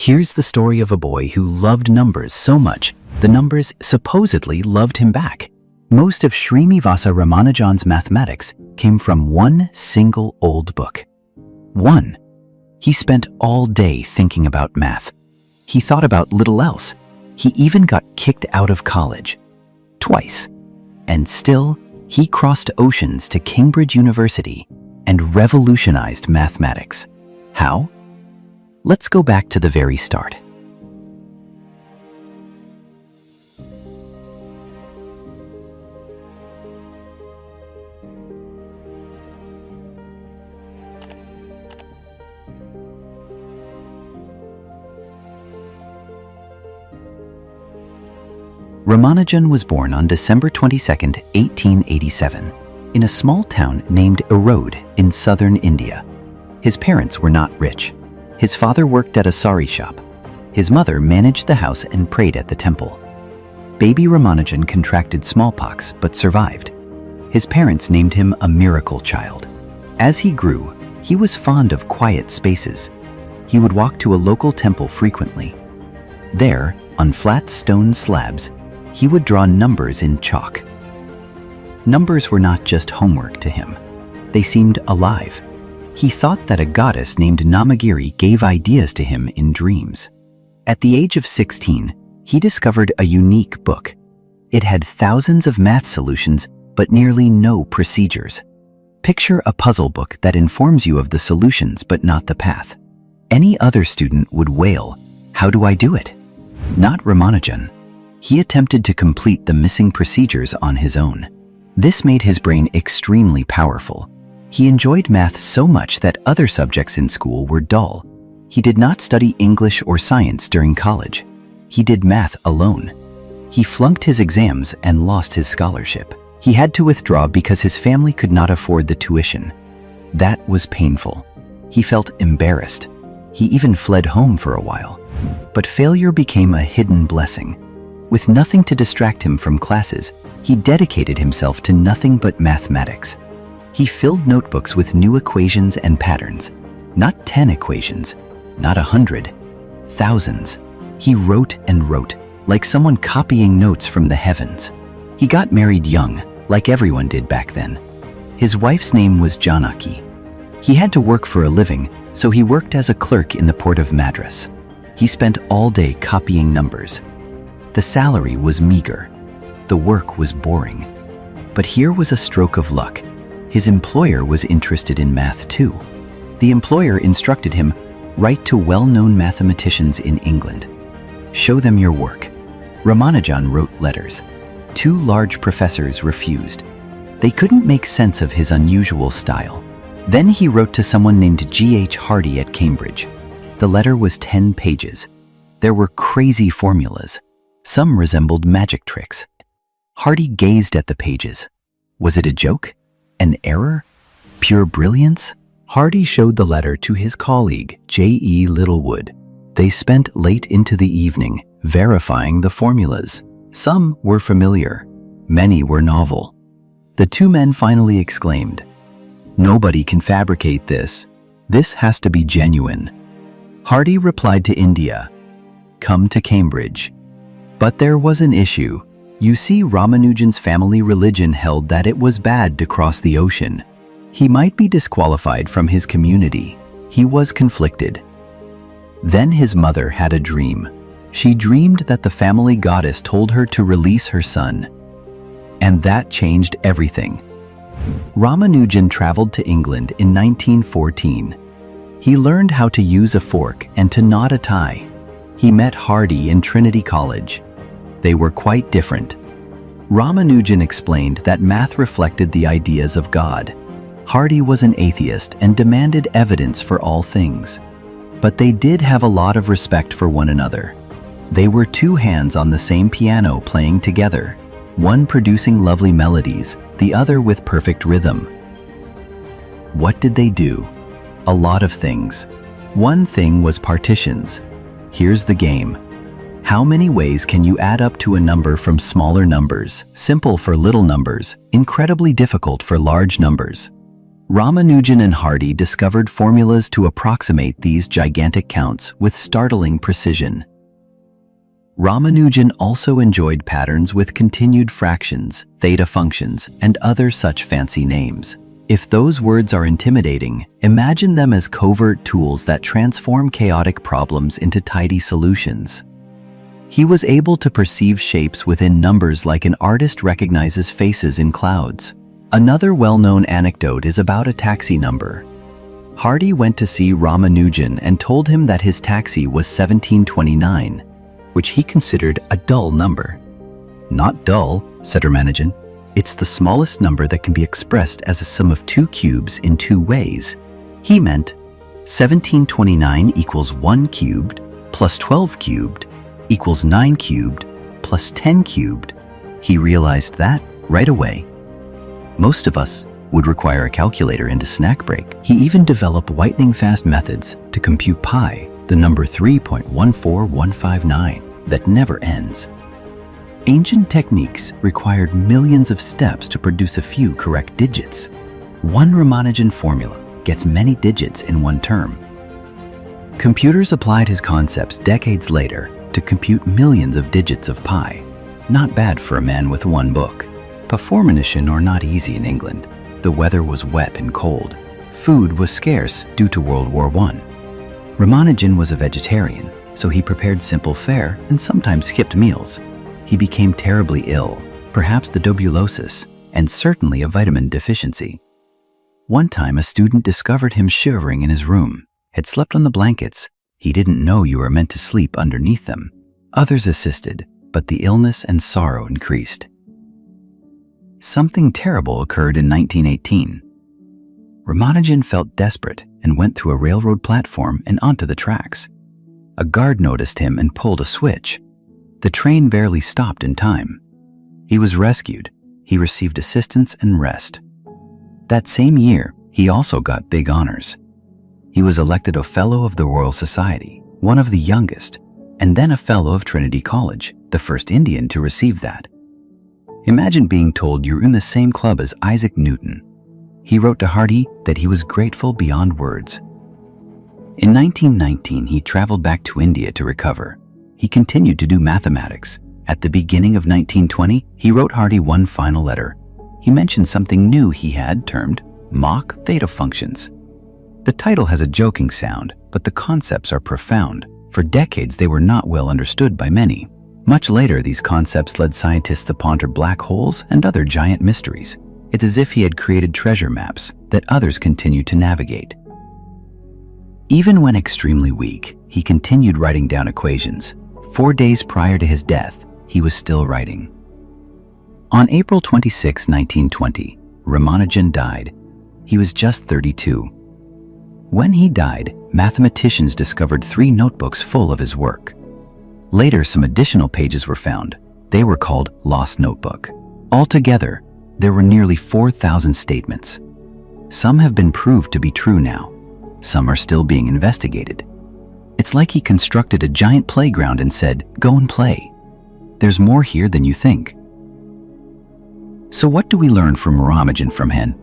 Here's the story of a boy who loved numbers so much, the numbers supposedly loved him back. Most of Srinivasa Ramanujan's mathematics came from one single old book. One. He spent all day thinking about math. He thought about little else. He even got kicked out of college. Twice. And still, he crossed oceans to Cambridge University and revolutionized mathematics. How? Let's go back to the very start. Ramanujan was born on December 22, 1887, in a small town named Erode in southern India. His parents were not rich. His father worked at a sari shop. His mother managed the house and prayed at the temple. Baby Ramanujan contracted smallpox but survived. His parents named him a miracle child. As he grew, he was fond of quiet spaces. He would walk to a local temple frequently. There, on flat stone slabs, he would draw numbers in chalk. Numbers were not just homework to him. They seemed alive. He thought that a goddess named Namagiri gave ideas to him in dreams. At the age of 16, he discovered a unique book. It had thousands of math solutions, but nearly no procedures. Picture a puzzle book that informs you of the solutions but not the path. Any other student would wail, "How do I do it?" Not Ramanujan. He attempted to complete the missing procedures on his own. This made his brain extremely powerful. He enjoyed math so much that other subjects in school were dull. He did not study English or science during college. He did math alone. He flunked his exams and lost his scholarship. He had to withdraw because his family could not afford the tuition. That was painful. He felt embarrassed. He even fled home for a while. But failure became a hidden blessing. With nothing to distract him from classes, he dedicated himself to nothing but mathematics. He filled notebooks with new equations and patterns. Not 10 equations, not 100, thousands. He wrote and wrote, like someone copying notes from the heavens. He got married young, like everyone did back then. His wife's name was Janaki. He had to work for a living, so he worked as a clerk in the port of Madras. He spent all day copying numbers. The salary was meager. The work was boring. But here was a stroke of luck. His employer was interested in math too. The employer instructed him, "Write to well-known mathematicians in England. Show them your work." Ramanujan wrote letters. 2 large professors refused. They couldn't make sense of his unusual style. Then he wrote to someone named G.H. Hardy at Cambridge. The letter was 10 pages. There were crazy formulas. Some resembled magic tricks. Hardy gazed at the pages. Was it a joke? An error? Pure brilliance? Hardy showed the letter to his colleague, J.E. Littlewood. They spent late into the evening verifying the formulas. Some were familiar. Many were novel. The 2 men finally exclaimed, "Nobody can fabricate this. This has to be genuine." Hardy replied to India, "Come to Cambridge." But there was an issue. You see, Ramanujan's family religion held that it was bad to cross the ocean. He might be disqualified from his community. He was conflicted. Then his mother had a dream. She dreamed that the family goddess told her to release her son. And that changed everything. Ramanujan traveled to England in 1914. He learned how to use a fork and to knot a tie. He met Hardy in Trinity College. They were quite different. Ramanujan explained that math reflected the ideas of God. Hardy was an atheist and demanded evidence for all things. But they did have a lot of respect for one another. They were 2 hands on the same piano playing together, one producing lovely melodies, the other with perfect rhythm. What did they do? A lot of things. One thing was partitions. Here's the game. How many ways can you add up to a number from smaller numbers? Simple for little numbers, incredibly difficult for large numbers. Ramanujan and Hardy discovered formulas to approximate these gigantic counts with startling precision. Ramanujan also enjoyed patterns with continued fractions, theta functions, and other such fancy names. If those words are intimidating, imagine them as covert tools that transform chaotic problems into tidy solutions. He was able to perceive shapes within numbers like an artist recognizes faces in clouds. Another well-known anecdote is about a taxi number. Hardy went to see Ramanujan and told him that his taxi was 1729, which he considered a dull number. "Not dull," said Ramanujan. "It's the smallest number that can be expressed as a sum of two cubes in two ways." He meant 1729 equals 1 cubed plus 12 cubed equals 9 cubed plus 10 cubed. He realized that right away. Most of us would require a calculator and a snack break. He even developed lightning-fast methods to compute pi, the number 3.14159, that never ends. Ancient techniques required millions of steps to produce a few correct digits. One Ramanujan formula gets many digits in one term. Computers applied his concepts decades later to compute millions of digits of pi. Not bad for a man with one book. But formation are not easy in England. The weather was wet and cold. Food was scarce due to World War I. Ramanujan was a vegetarian, so he prepared simple fare and sometimes skipped meals. He became terribly ill, perhaps the tuberculosis, and certainly a vitamin deficiency. One time a student discovered him shivering in his room, had slept on the blankets. He didn't know you were meant to sleep underneath them. Others assisted, but the illness and sorrow increased. Something terrible occurred in 1918. Ramanujan felt desperate and went through a railroad platform and onto the tracks. A guard noticed him and pulled a switch. The train barely stopped in time. He was rescued. He received assistance and rest. That same year, he also got big honors. He was elected a Fellow of the Royal Society, one of the youngest, and then a Fellow of Trinity College, the first Indian to receive that. Imagine being told you're in the same club as Isaac Newton. He wrote to Hardy that he was grateful beyond words. In 1919, he traveled back to India to recover. He continued to do mathematics. At the beginning of 1920, he wrote Hardy one final letter. He mentioned something new he had termed Mach theta functions. The title has a joking sound, but the concepts are profound. For decades, they were not well understood by many. Much later, these concepts led scientists to ponder black holes and other giant mysteries. It's as if he had created treasure maps that others continue to navigate. Even when extremely weak, he continued writing down equations. 4 days prior to his death, he was still writing. On April 26, 1920, Ramanujan died. He was just 32. When he died, mathematicians discovered 3 notebooks full of his work. Later, some additional pages were found. They were called Lost Notebook. Altogether, there were nearly 4,000 statements. Some have been proved to be true now. Some are still being investigated. It's like he constructed a giant playground and said, "Go and play. There's more here than you think." So what do we learn from Ramanujan from him?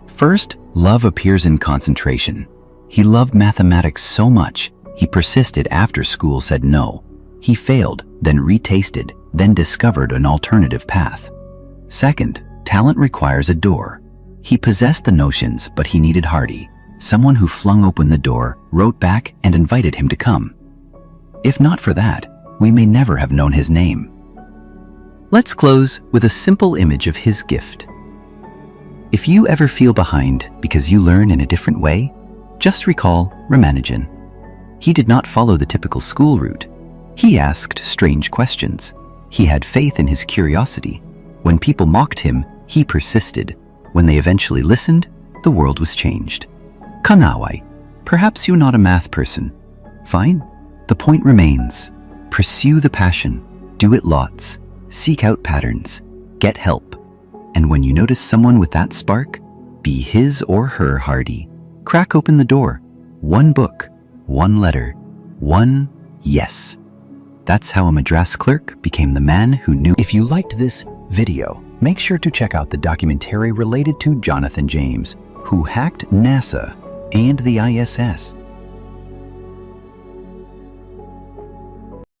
First, love appears in concentration. He loved mathematics so much, he persisted after school said no. He failed, then retasted, then discovered an alternative path. Second, talent requires a door. He possessed the notions, but he needed Hardy, someone who flung open the door, wrote back, and invited him to come. If not for that, we may never have known his name. Let's close with a simple image of his gift. If you ever feel behind because you learn in a different way, just recall Ramanujan. He did not follow the typical school route. He asked strange questions. He had faith in his curiosity. When people mocked him, he persisted. When they eventually listened, the world was changed. Kanawai, perhaps you're not a math person. Fine. The point remains. Pursue the passion. Do it lots. Seek out patterns. Get help. And when you notice someone with that spark, be his or her Hardy. Crack open the door. One book. One letter, one yes. That's how a Madras clerk became the man who knew. If you liked this video, make sure to check out the documentary related to Jonathan James. who hacked NASA and the ISS.